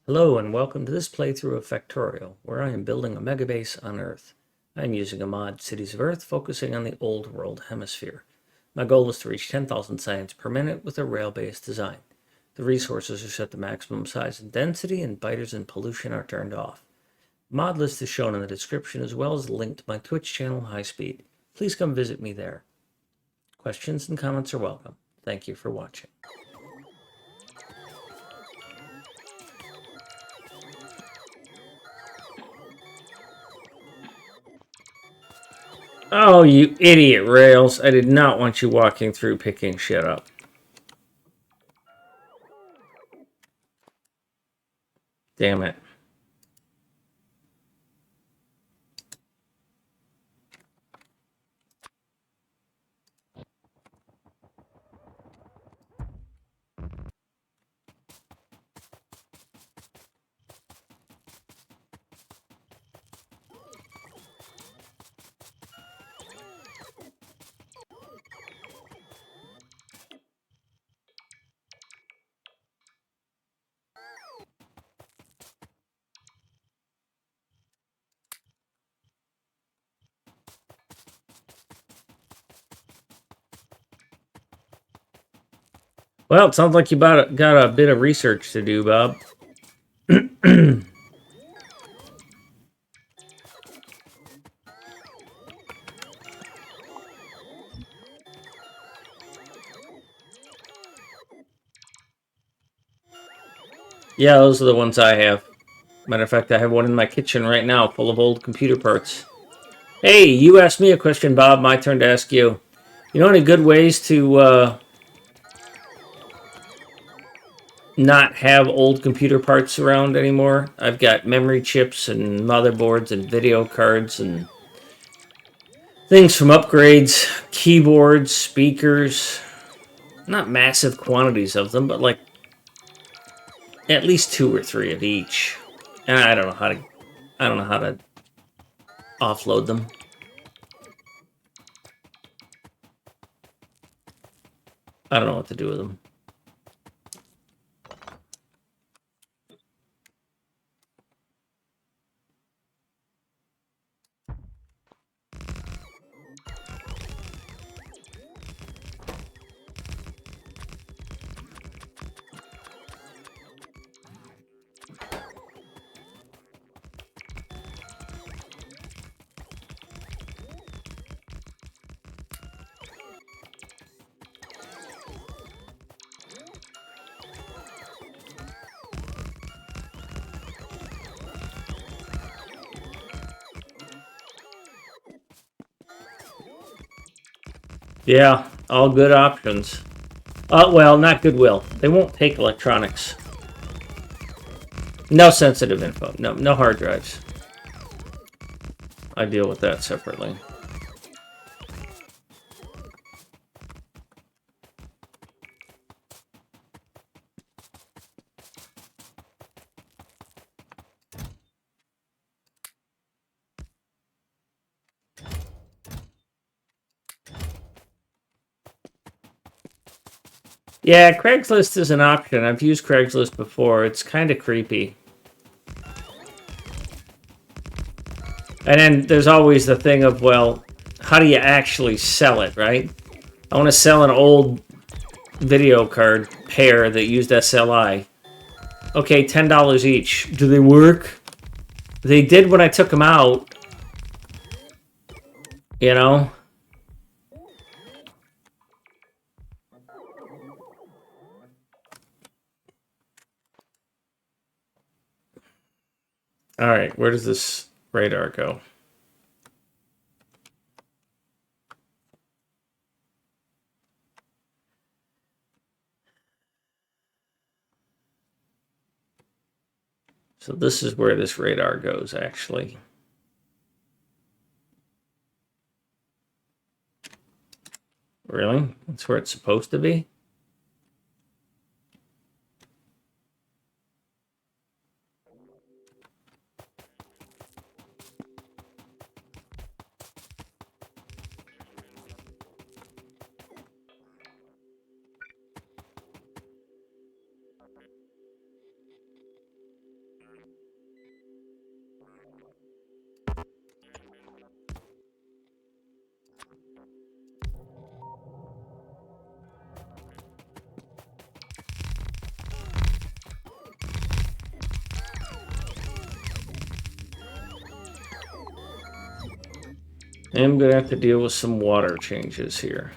Hello and welcome to this playthrough of Factorio, where I am building a megabase on Earth. I am using a mod, Cities of Earth, focusing on the Old World Hemisphere. My goal is to reach 10,000 science per minute with a rail-based design. The resources are set to maximum size and density, and biters and pollution are turned off. The mod list is shown in the description, as well as a link to my Twitch channel, High Speed. Please come visit me there. Questions and comments are welcome. Thank you for watching. Oh, you idiot, Rails. I did not want you walking through picking shit up. Damn it. Well, it sounds like you got a bit of research to do, Bob. Yeah, those are the ones I have. Matter of fact, I have one in my kitchen right now full of old computer parts. Hey, you asked me a question, Bob. My turn to ask you. You know any good ways to not have old computer parts around anymore? I've got memory chips and motherboards and video cards and things from upgrades, keyboards, speakers. Not massive quantities of them, but like at least 2 or 3 of each. And I don't know how to offload them. I don't know what to do with them. Yeah, all good options. Well, not Goodwill. They won't take electronics. No sensitive info. No hard drives. I deal with that separately. Yeah, Craigslist is an option. I've used Craigslist before. It's kind of creepy. And then there's always the thing of, well, how do you actually sell it, right? I want to sell an old video card pair that used SLI. Okay, $10 each. Do they work? They did when I took them out. You know? Alright, where does this radar go? So this is where this radar goes, actually. Really? That's where it's supposed to be? I'm gonna have to deal with some water changes here.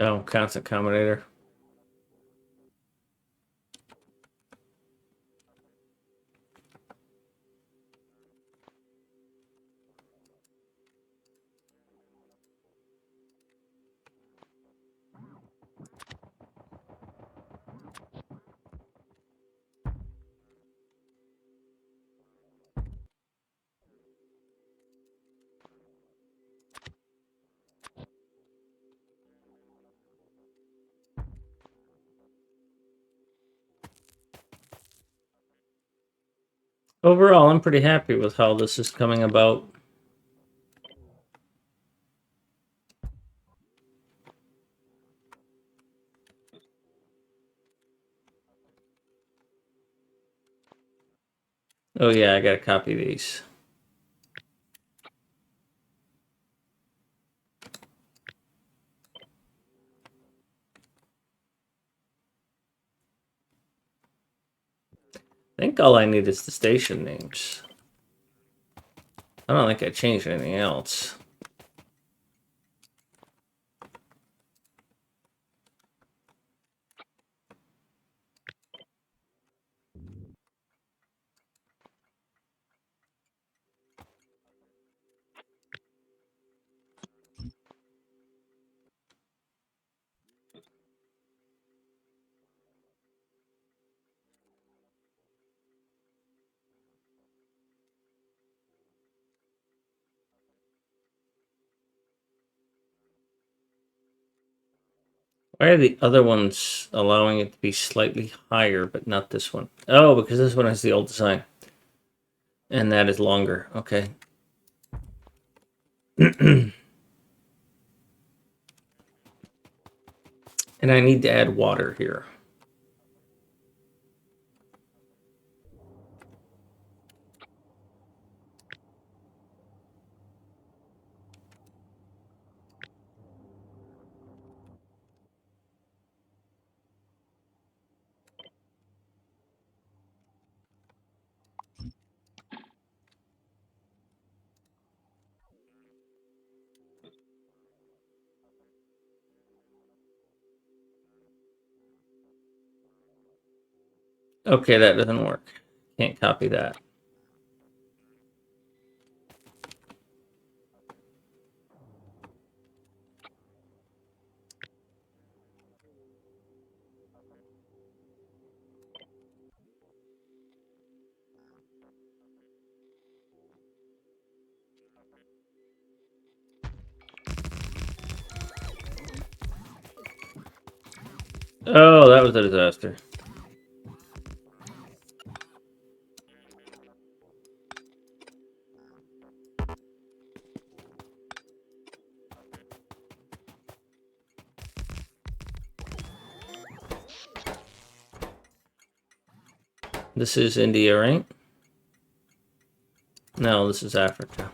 Oh, constant combinator. Overall, I'm pretty happy with how this is coming about. Oh yeah, I gotta copy these. I think all I need is the station names. I don't think I changed anything else. Why are the other ones allowing it to be slightly higher, but not this one? Oh, because this one has the old design. And that is longer. Okay. And I need to add water here. Okay, that doesn't work. Can't copy that. Oh, that was a disaster. This is India, right? No, this is Africa.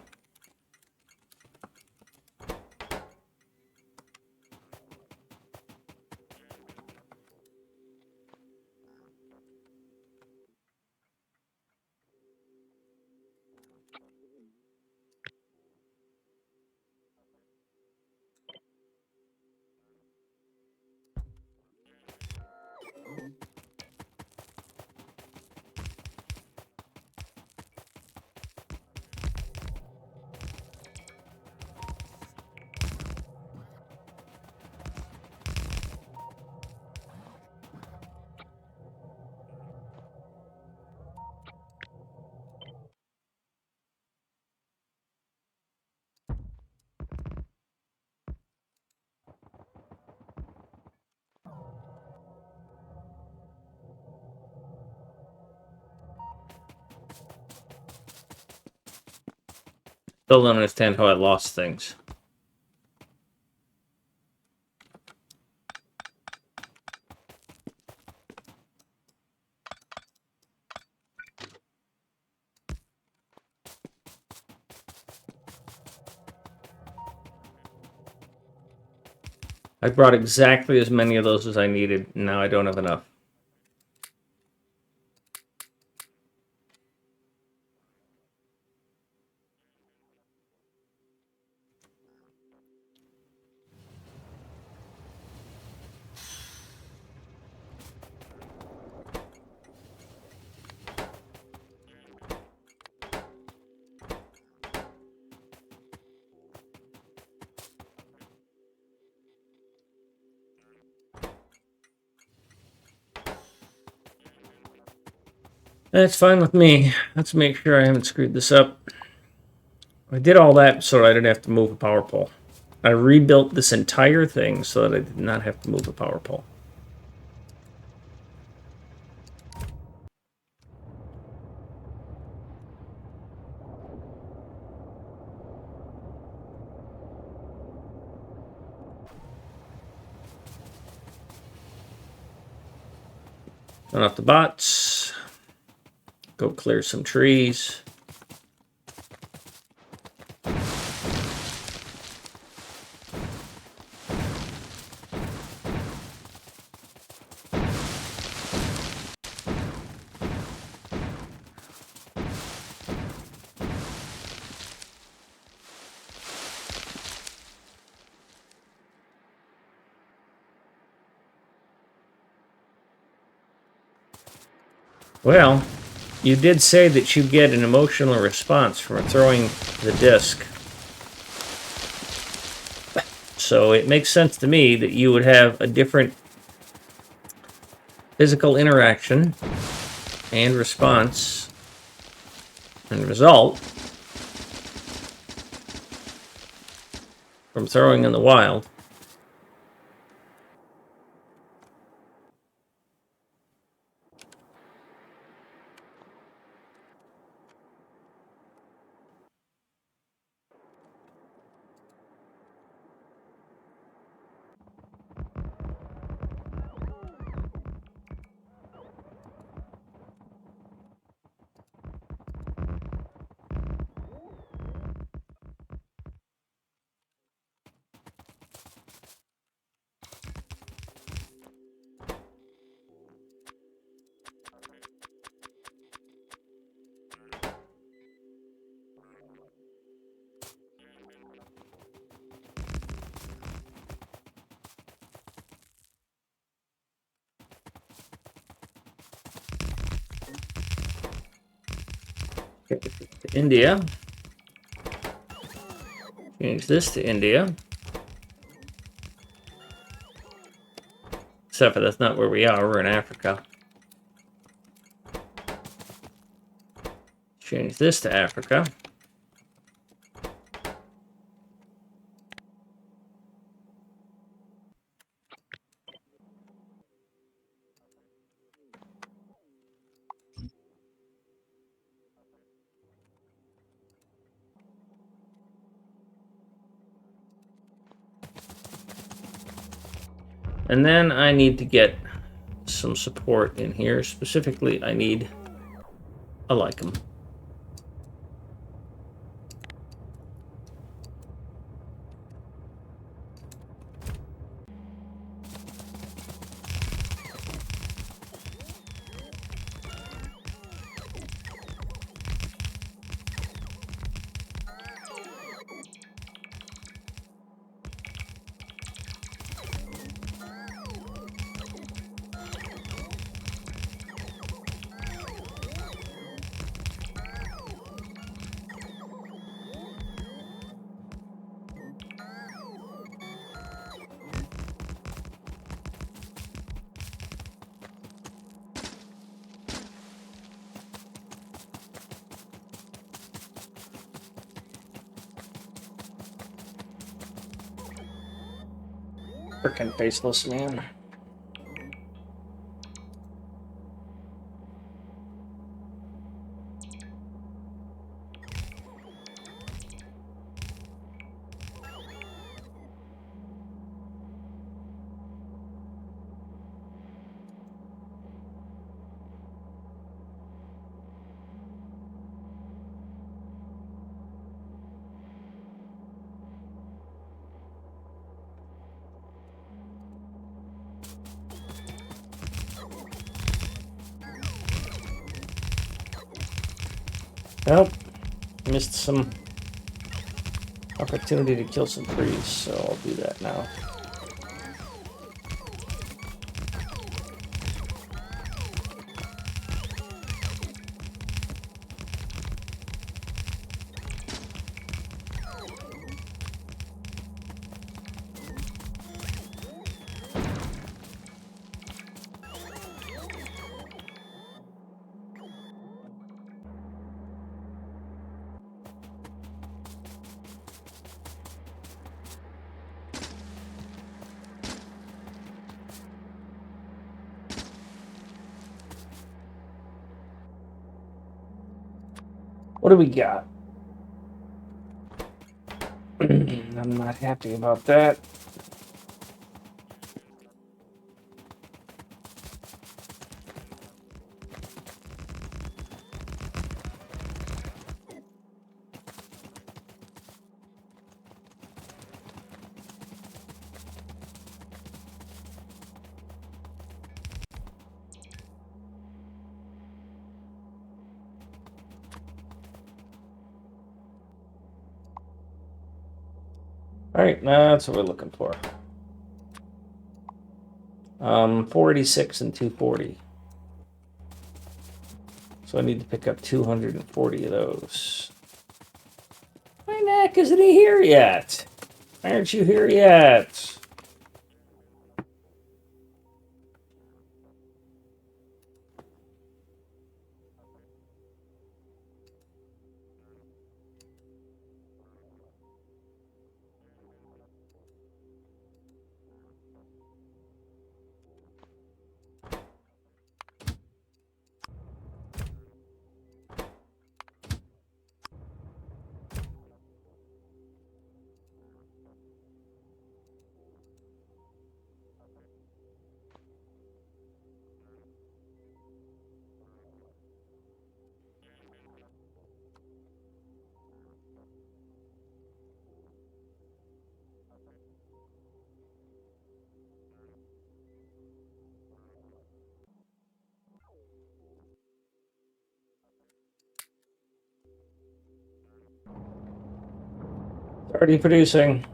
Still don't understand how I lost things. I brought exactly as many of those as I needed. Now I don't have enough. That's fine with me. Let's make sure I haven't screwed this up. I did all that so I didn't have to move a power pole. I rebuilt this entire thing so that I did not have to move a power pole. Turn off the bots. Go clear some trees. Well, you did say that you get an emotional response from throwing the disc. So it makes sense to me that you would have a different physical interaction and response and result from throwing in the wild. Okay, to India. Change this to India. Except for that's not where we are. We're in Africa. Change this to Africa. And then I need to get some support in here. Specifically, I need a Lycum. Frickin' faceless man. Nope. Missed some opportunity to kill some trees, so I'll do that now. What do we got? I'm not happy about that. All right, that's what we're looking for. 486 and 240. So I need to pick up 240 of those. My neck, isn't he here yet? Why aren't you here yet? Already producing.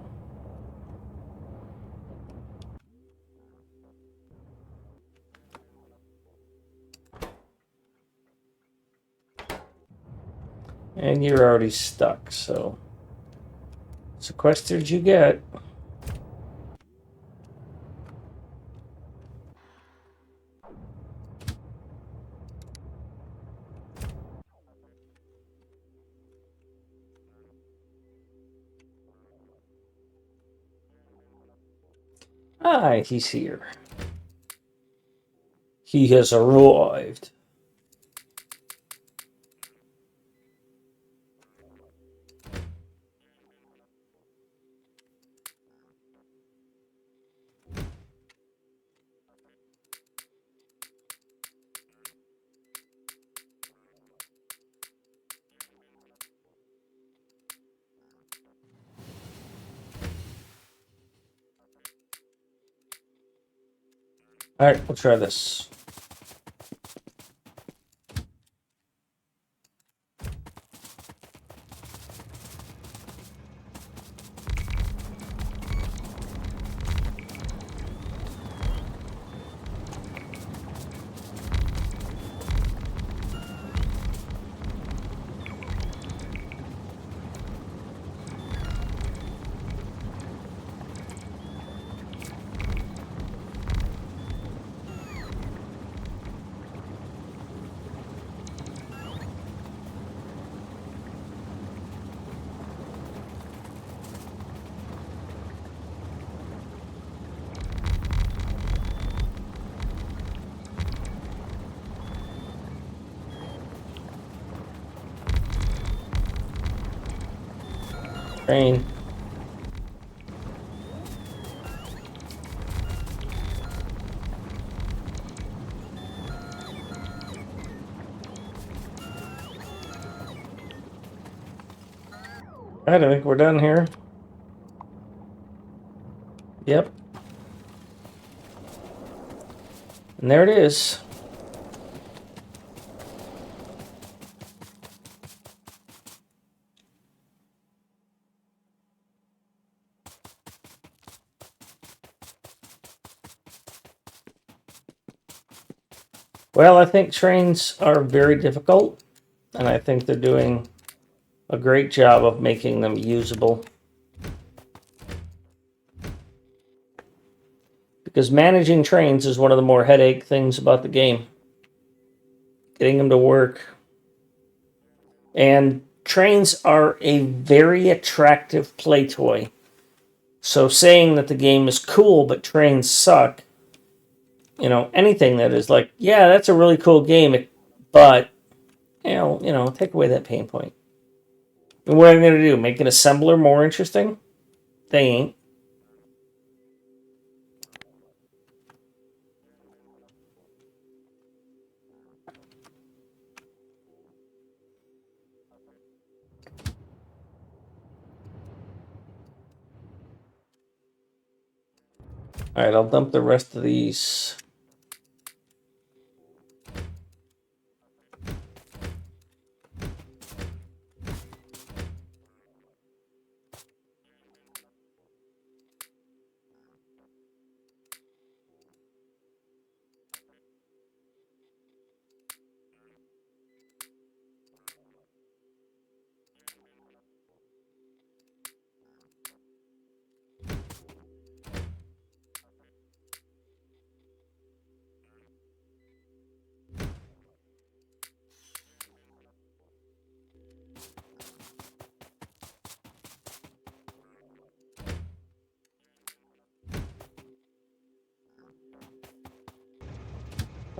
And you're already stuck, so sequestered you get. Ah, he's here. He has arrived. All right, we'll try this. Train. I think we're done here. Yep. And there it is. Well, I think trains are very difficult, and I think they're doing a great job of making them usable. Because managing trains is one of the more headache things about the game. Getting them to work. And trains are a very attractive play toy. So saying that the game is cool but trains suck, anything that is like, yeah, that's a really cool game, but take away that pain point. And what are they going to do? Make an assembler more interesting? They ain't. All right, I'll dump the rest of these.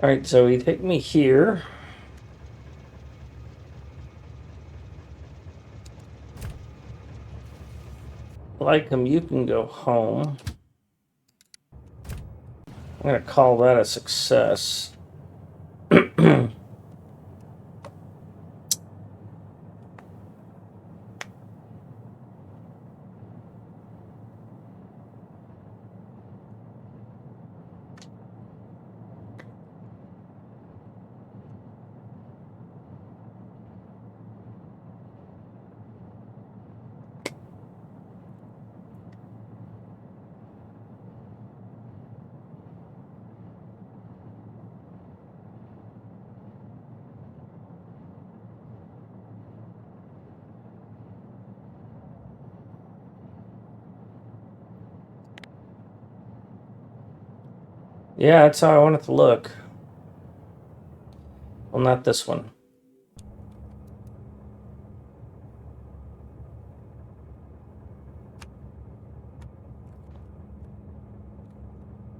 All right, so you take me here. Like them, you can go home. I'm going to call that a success. Yeah, that's how I want it to look. Well, not this one.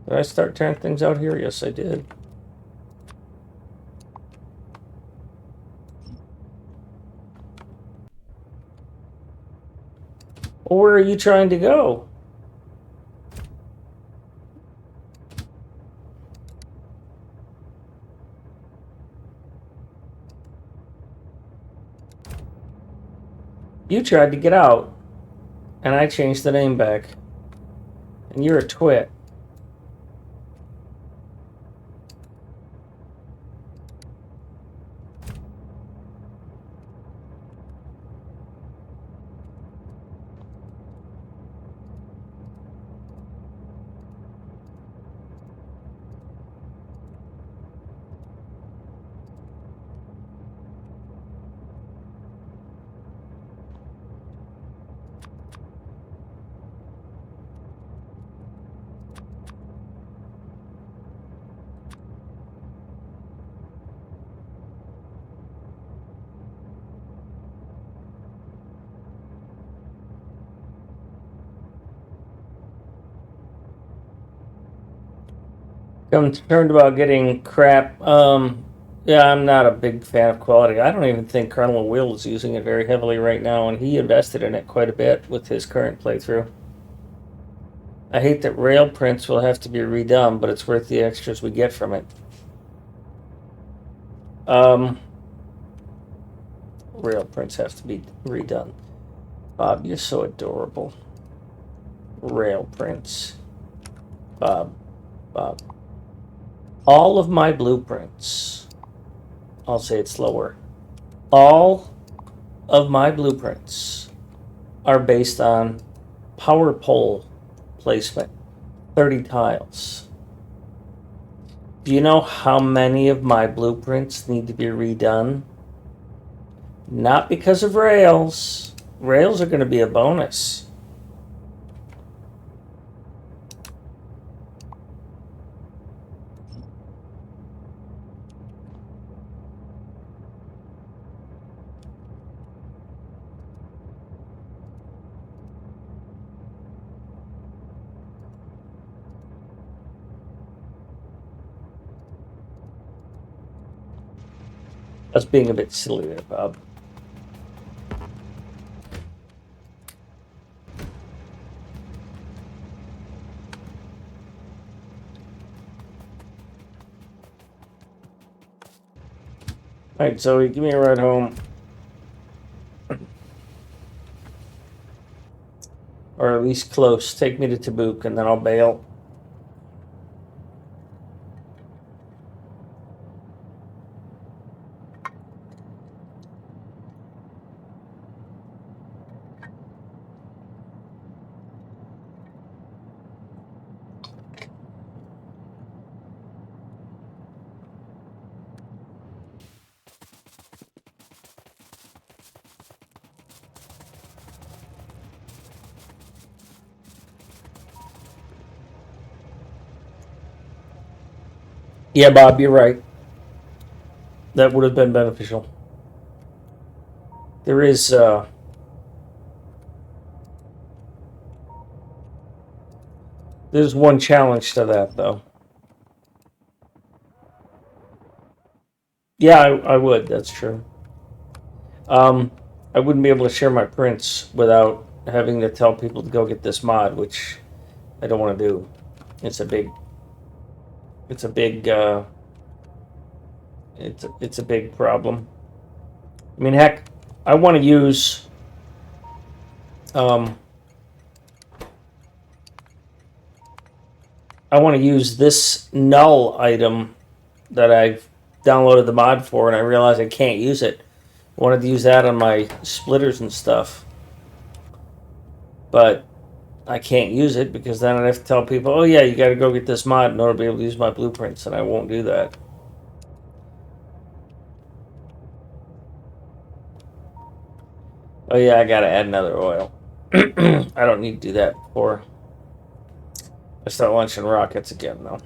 Did I start tearing things out here? Yes, I did. Well, where are you trying to go? You tried to get out, and I changed the name back. And you're a twit. I'm concerned about getting crap. Yeah, I'm not a big fan of quality. I don't even think Colonel Will is using it very heavily right now, and he invested in it quite a bit with his current playthrough. I hate that rail prints will have to be redone, but it's worth the extras we get from it. Rail prints have to be redone. Bob, you're so adorable. Rail prints. Bob. All of my blueprints, I'll say it slower. All of my blueprints are based on power pole placement, 30 tiles. Do you know how many of my blueprints need to be redone? Not because of rails. Rails are going to be a bonus. That's being a bit silly there, Bob. Alright, Zoe, give me a ride home. Or at least close. Take me to Tabuk and then I'll bail. Yeah, Bob, you're right. That would have been beneficial. There is, there's one challenge to that, though. Yeah, I would. That's true. I wouldn't be able to share my prints without having to tell people to go get this mod, which I don't want to do. It's a big, it's a big, it's a big problem. I mean, heck, I want to use, um, I want to use this null item that I've downloaded the mod for, and I realize I can't use it. I wanted to use that on my splitters and stuff, but I can't use it because then I'd have to tell people, oh yeah, you got to go get this mod in order to be able to use my blueprints, and I won't do that. Oh yeah, I got to add another oil. I don't need to do that before I start launching rockets again, though.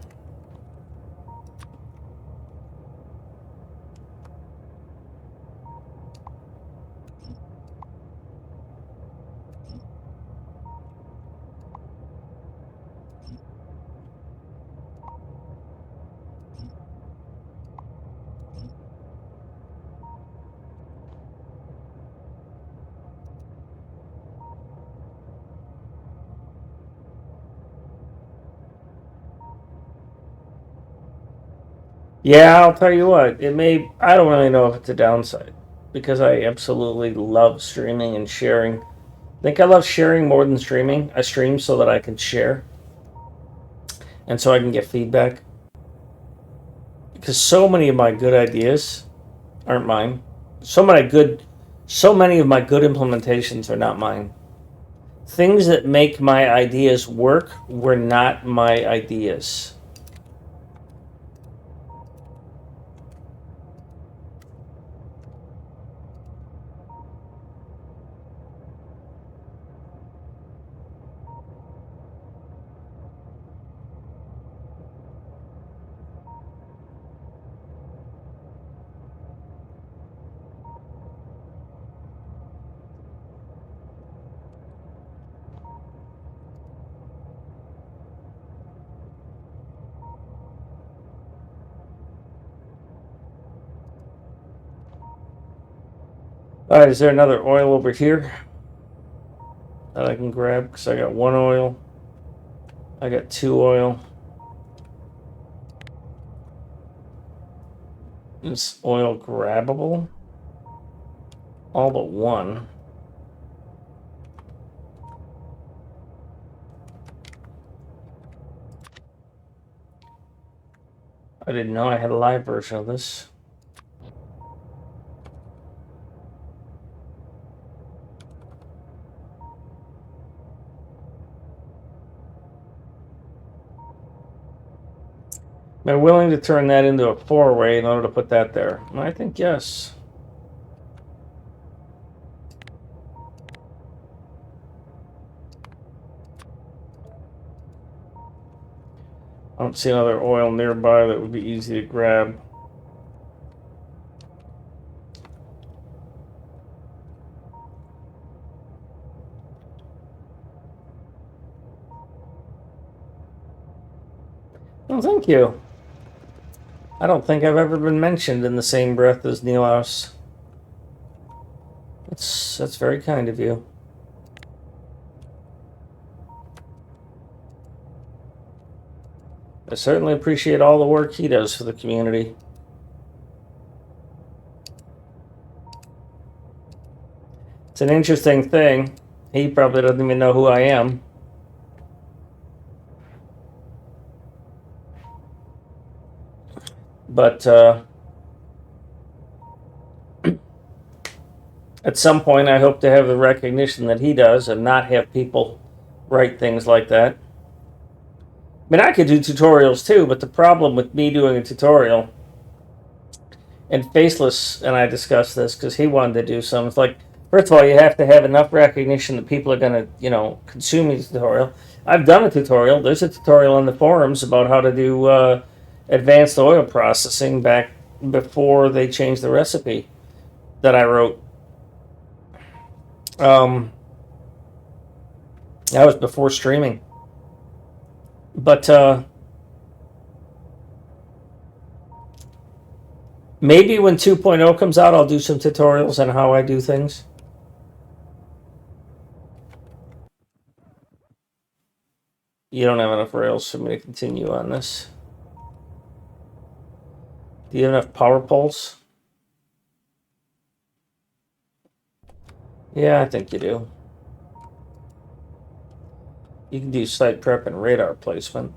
Yeah, I'll tell you what, it may, I don't really know if it's a downside because I absolutely love streaming and sharing. I think I love sharing more than streaming. I stream so that I can share and so I can get feedback because so many of my good ideas aren't mine. So many of my good implementations are not mine. Things that make my ideas work were not my ideas. All right, is there another oil over here that I can grab? Because I got one oil. I got two oil. Is oil grabbable? All but one. I didn't know I had a live version of this. Am I willing to turn that into a 4-way in order to put that there? I think yes. I don't see another oil nearby that would be easy to grab. Oh, thank you. I don't think I've ever been mentioned in the same breath as Nilaus. That's very kind of you. I certainly appreciate all the work he does for the community. It's an interesting thing. He probably doesn't even know who I am. But at some point, I hope to have the recognition that he does and not have people write things like that. I mean, I could do tutorials too, but the problem with me doing a tutorial, and Faceless and I discussed this because he wanted to do some. It's like, first of all, you have to have enough recognition that people are going to, consume your tutorial. I've done a tutorial. There's a tutorial on the forums about how to do advanced oil processing back before they changed the recipe that I wrote. That was before streaming. But maybe when 2.0 comes out, I'll do some tutorials on how I do things. You don't have enough rails for me to continue on this. Do you have enough power poles? Yeah, I think you do. You can do site prep and radar placement.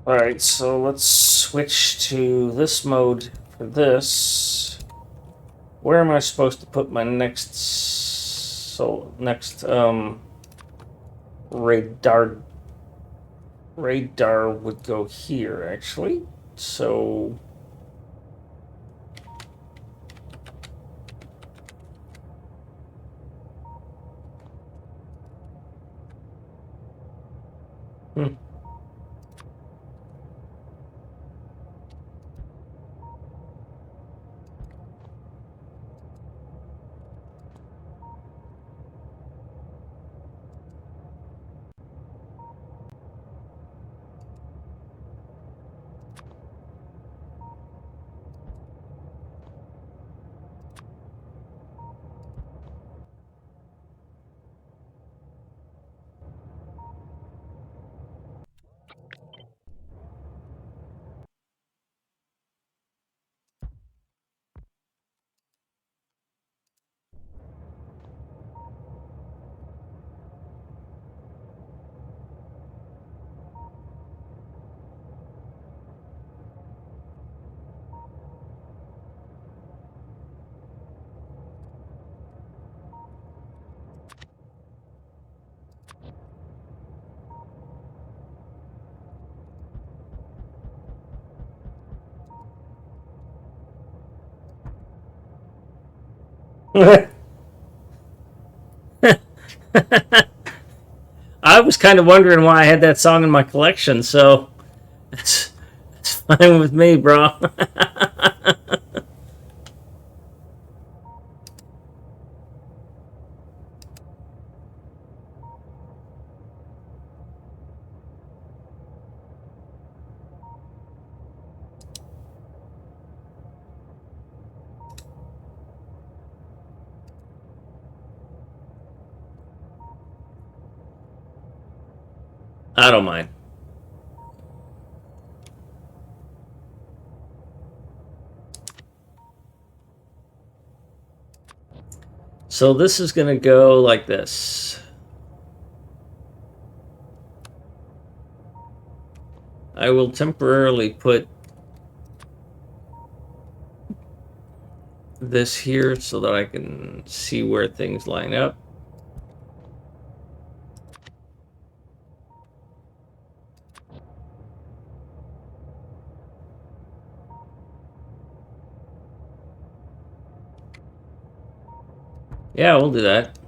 Alright, so let's switch to this mode for this. Where am I supposed to put my next radar? Radar would go here, actually. So I was kind of wondering why I had that song in my collection, so it's fine with me, bro. I don't mind. So this is going to go like this. I will temporarily put this here so that I can see where things line up. Yeah, we'll do that.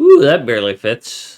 Ooh, that barely fits.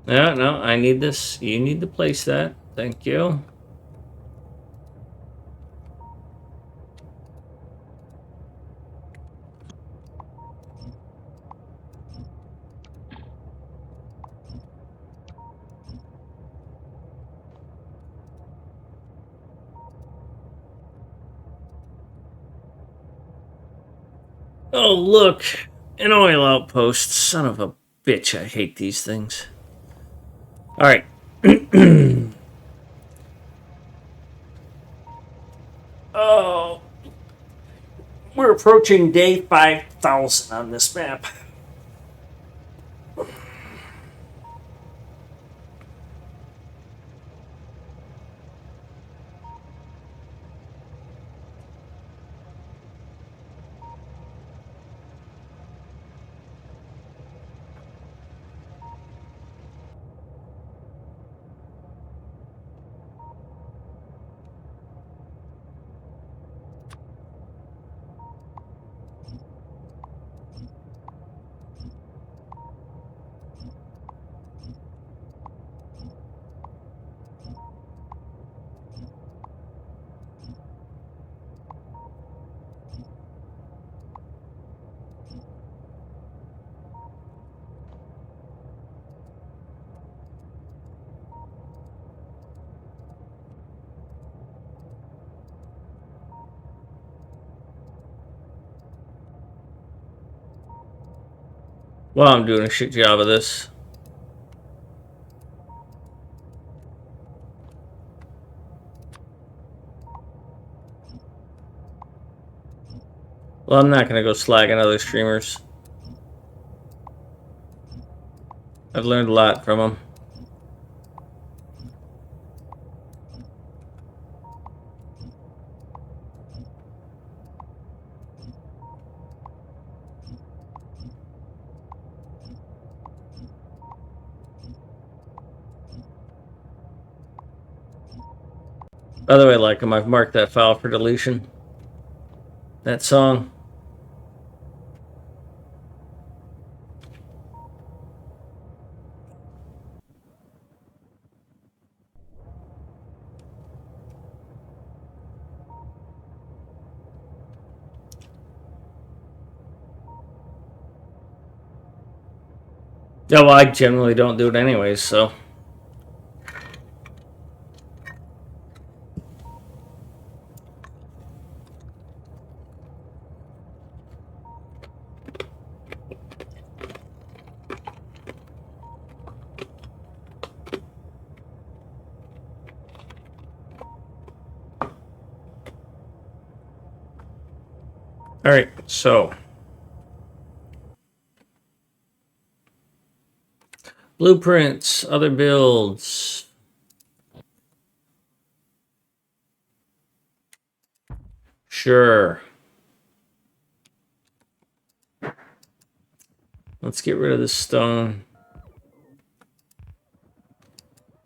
No, no, I need this. You need to place that. Thank you. Oh, look. An oil outpost. Son of a bitch. I hate these things. All right. Oh, we're approaching day 5,000 on this map. Well, I'm doing a shit job of this. Well, I'm not going to go slagging other streamers. I've learned a lot from them. By the way, like them, I've marked that file for deletion. That song. Yeah, well, I generally don't do it anyways, so. All right, so Blueprints, other builds. Sure. Let's get rid of this stone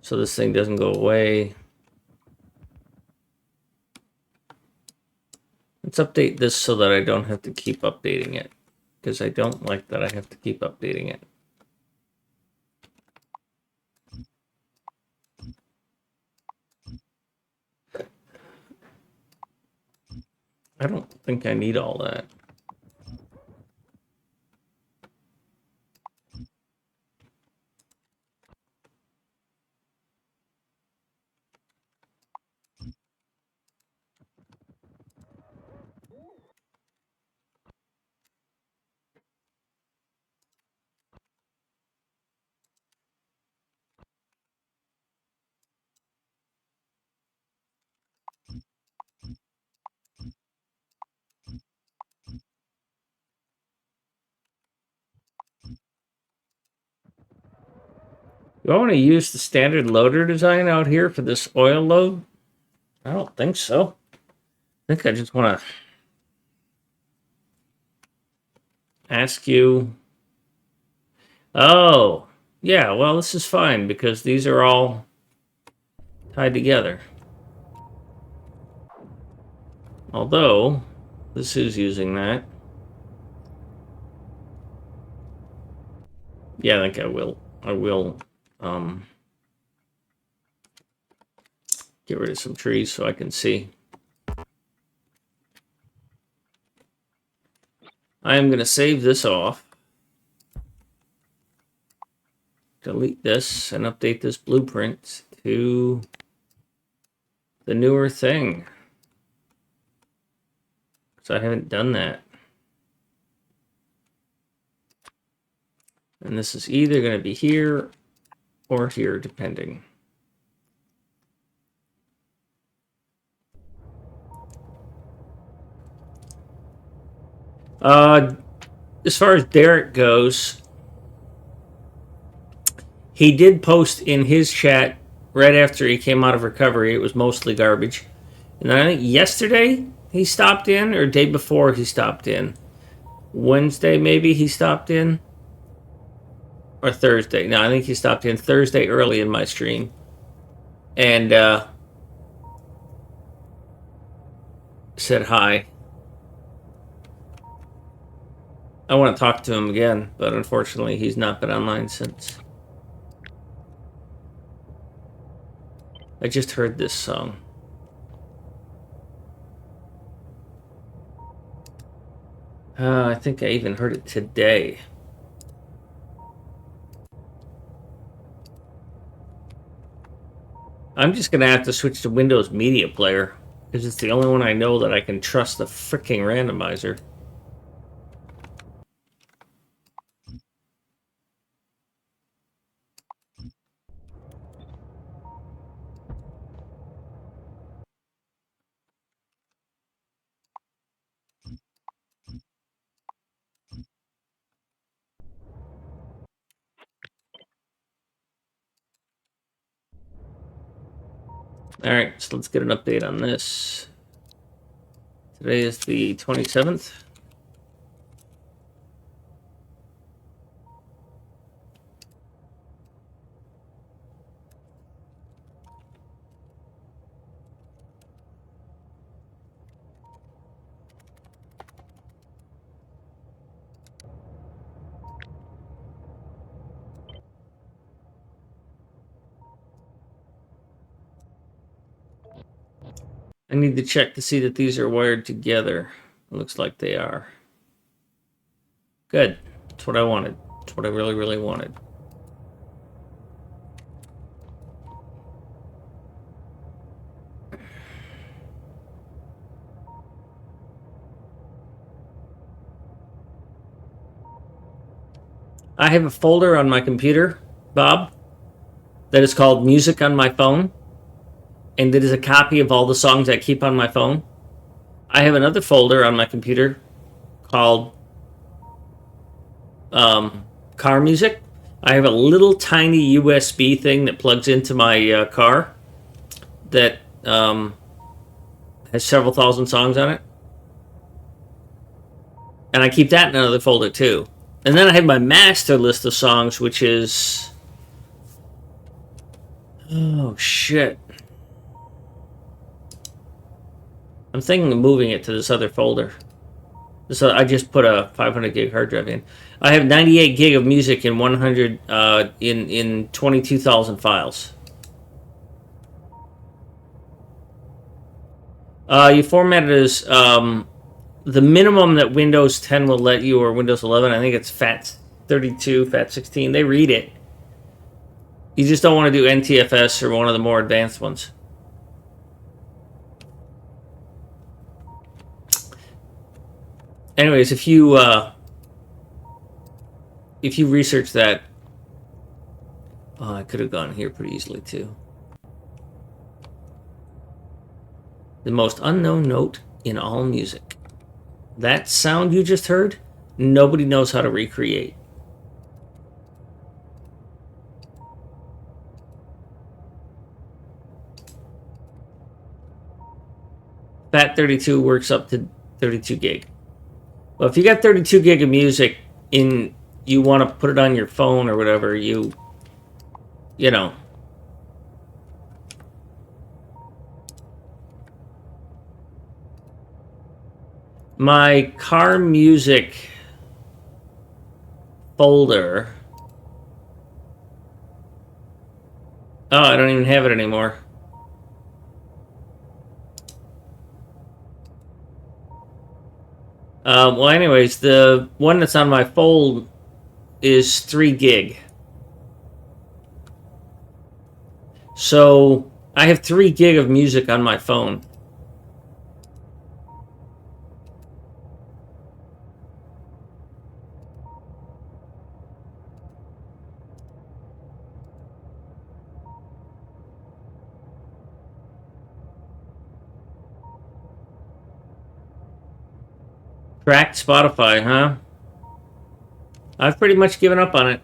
so this thing doesn't go away. Let's update this so that I don't have to keep updating it, because I don't like that I have to keep updating it. I don't think I need all that. Do I want to use the standard loader design out here for this oil load? I don't think so. I think I just want to ask you. Oh, yeah, well, this is fine because these are all tied together. Although, this is using that. Yeah, I think I will. Get rid of some trees so I can see. I am going to save this off. Delete this and update this blueprint to the newer thing. Because I haven't done that. And this is either going to be here or here, depending. As far as Derek goes, he did post in his chat right after he came out of recovery. It was mostly garbage. And then I think yesterday he stopped in, or day before he stopped in. Wednesday maybe he stopped in. Or Thursday. No, I think he stopped in Thursday early in my stream. And said hi. I want to talk to him again, but unfortunately he's not been online since. I just heard this song. I think I even heard it today. I'm just going to have to switch to Windows Media Player, because it's the only one I know that I can trust the freaking randomizer. Alright, so let's get an update on this. Today is the 27th. I need to check to see that these are wired together. It looks like they are. Good. That's what I wanted. That's what I really, really wanted. I have a folder on my computer, Bob, that is called Music on My Phone. And it is a copy of all the songs I keep on my phone. I have another folder on my computer called car music, I have a little tiny USB thing that plugs into my car that has several thousand songs on it. And I keep that in another folder too. And then I have my master list of songs, which is... Oh, shit. I'm thinking of moving it to this other folder. So I just put a 500 gig hard drive in. I have 98 gig of music in 100 in 22,000 files. You format it as the minimum that Windows 10 will let you, or Windows 11. I think it's FAT32, FAT16. They read it. You just don't want to do NTFS or one of the more advanced ones. Anyways, if you research that, oh, I could have gone here pretty easily too. The most unknown note in all music. That sound you just heard, nobody knows how to recreate. FAT32 works up to 32 gig. Well, if you got 32 gig of music in, you want to put it on your phone or whatever, you know. My car music folder. Oh, I don't even have it anymore. Well, anyways, the one that's on my fold is 3 gig. So I have 3 gig of music on my phone. Tracked Spotify, huh? I've pretty much given up on it.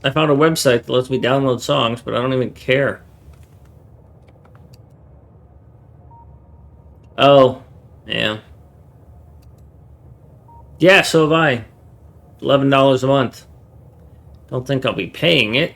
I found a website that lets me download songs, but I don't even care. Oh, yeah. Yeah, so have I. $11 a month. Don't think I'll be paying it.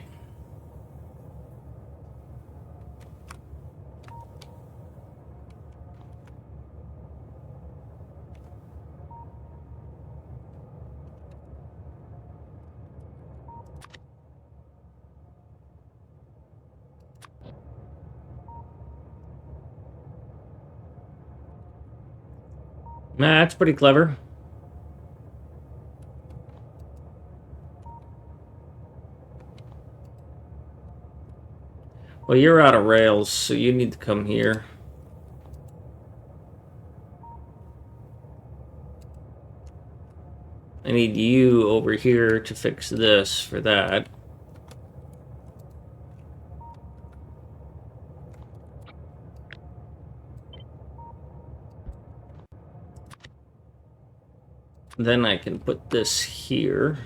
Nah, that's pretty clever. Well, you're out of rails, so you need to come here. I need you over here to fix this for that. Then I can put this here.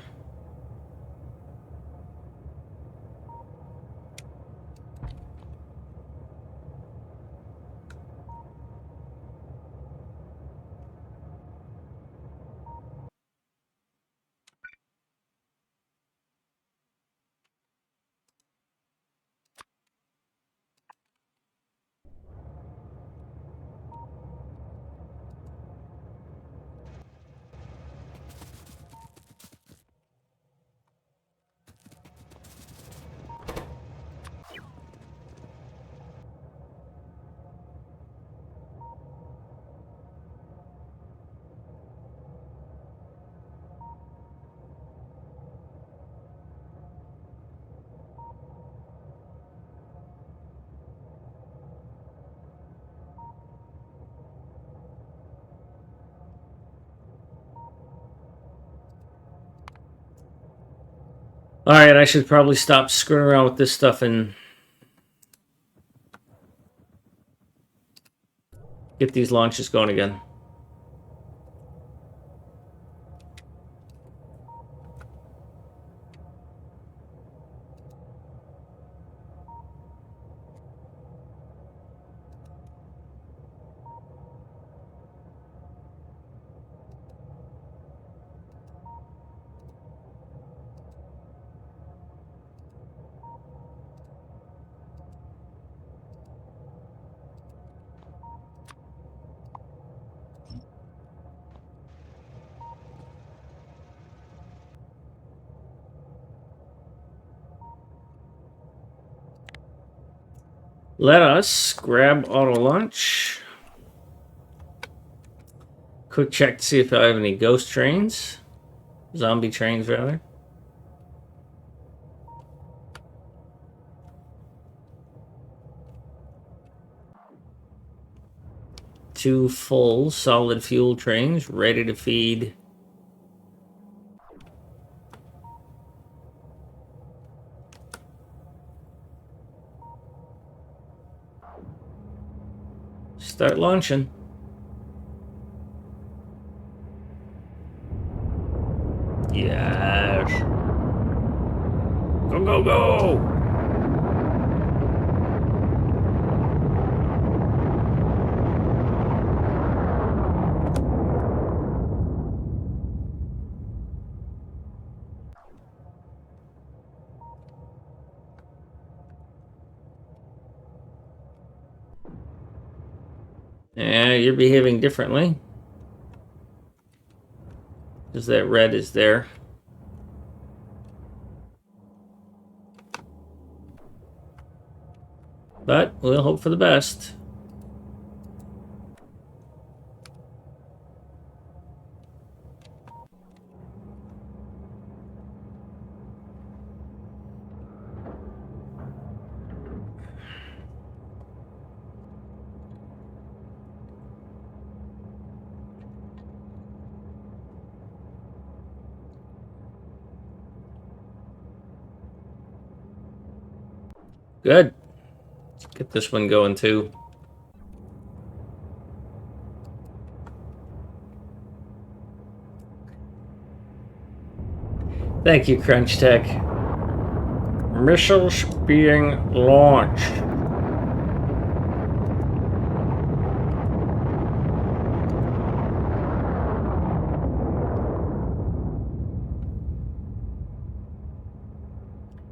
Alright, I should probably stop screwing around with this stuff and get these launches going again. Let us grab auto lunch. Quick check to see if I have any ghost trains. Zombie trains, rather. Two full solid fuel trains ready to feed. Start launching. Yes. Go, go, go! Yeah, you're behaving differently. Because that red is there. But we'll hope for the best. Good. Let's get this one going too. Thank you, Crunch Tech. Missiles being launched.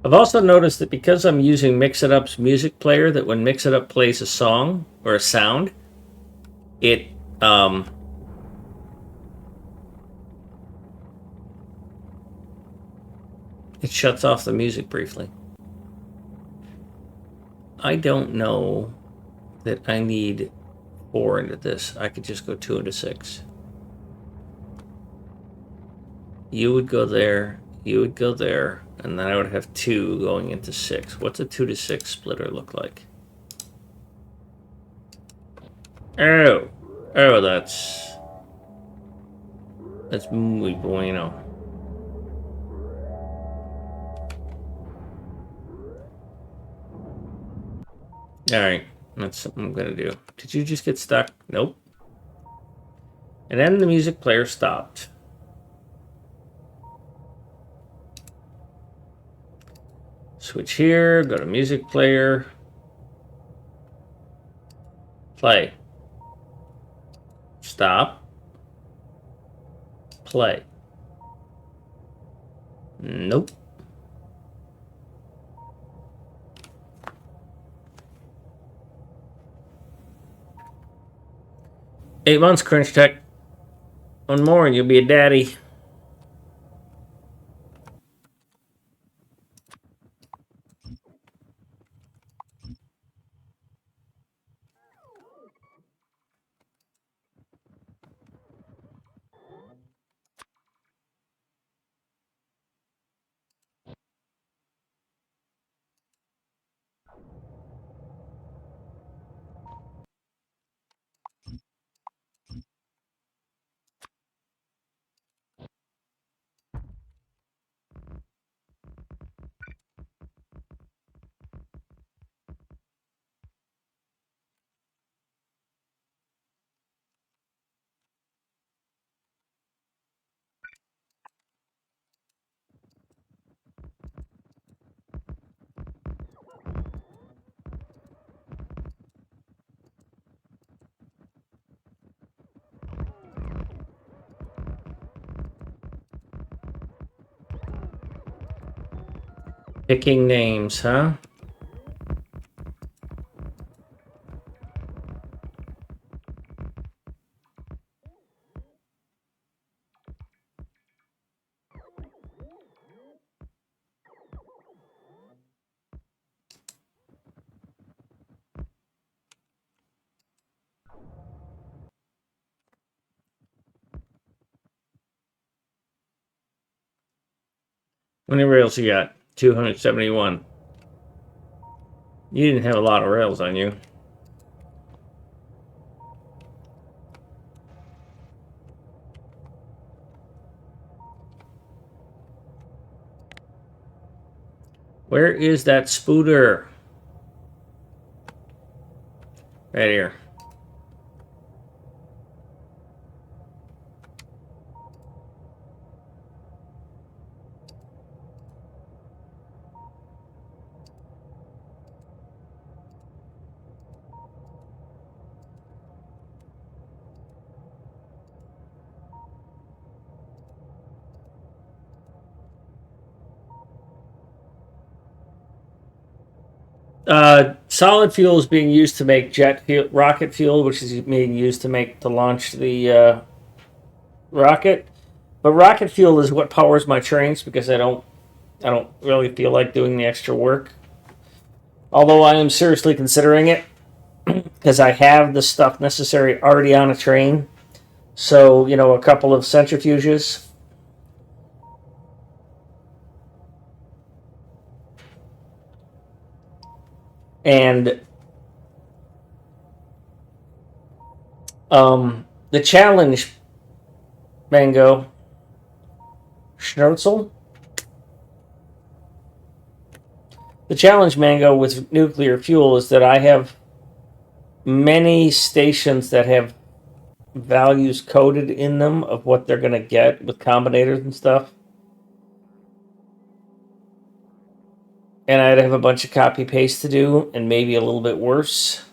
I've also noticed that because I'm using Mix-It-Up's music player, that when Mix-It-Up plays a song or a sound, it it shuts off the music briefly. I don't know that I need 4 into this. I could just go 2 into 6. You would go there, you would go there, and then I would have 2 going into 6. What's a 2 to 6 splitter look like? Oh, that's muy bueno. All right, that's something I'm gonna do. Did you just get stuck? Nope. And then the music player stopped. Switch here, go to music player. Play. Stop. Play. Nope. Eight months, Crunch Tech. One more and you'll be a daddy. Picking names, huh? How many rails you got? 271. You didn't have a lot of rails on you. Where is that spooter? Right here. Solid fuel is being used to make jet fuel, rocket fuel, which is being used to launch the rocket. But rocket fuel is what powers my trains because I don't really feel like doing the extra work. Although I am seriously considering it because I have the stuff necessary already on a train. So, you know, a couple of centrifuges. And the challenge, Mango, Schnurzel. The challenge, Mango, with nuclear fuel is that I have many stations that have values coded in them of what they're going to get with combinators and stuff. And I'd have a bunch of copy paste to do, and maybe a little bit worse.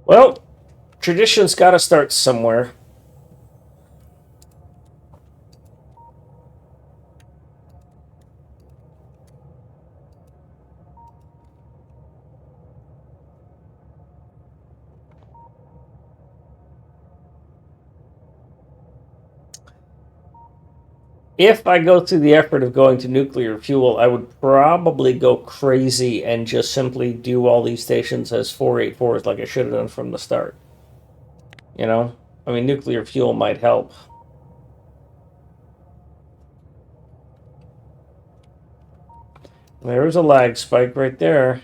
Well, tradition's got to start somewhere. If I go through the effort of going to nuclear fuel, I would probably go crazy and just simply do all these stations as 484s like I should have done from the start. You know? I mean, nuclear fuel might help. There's a lag spike right there.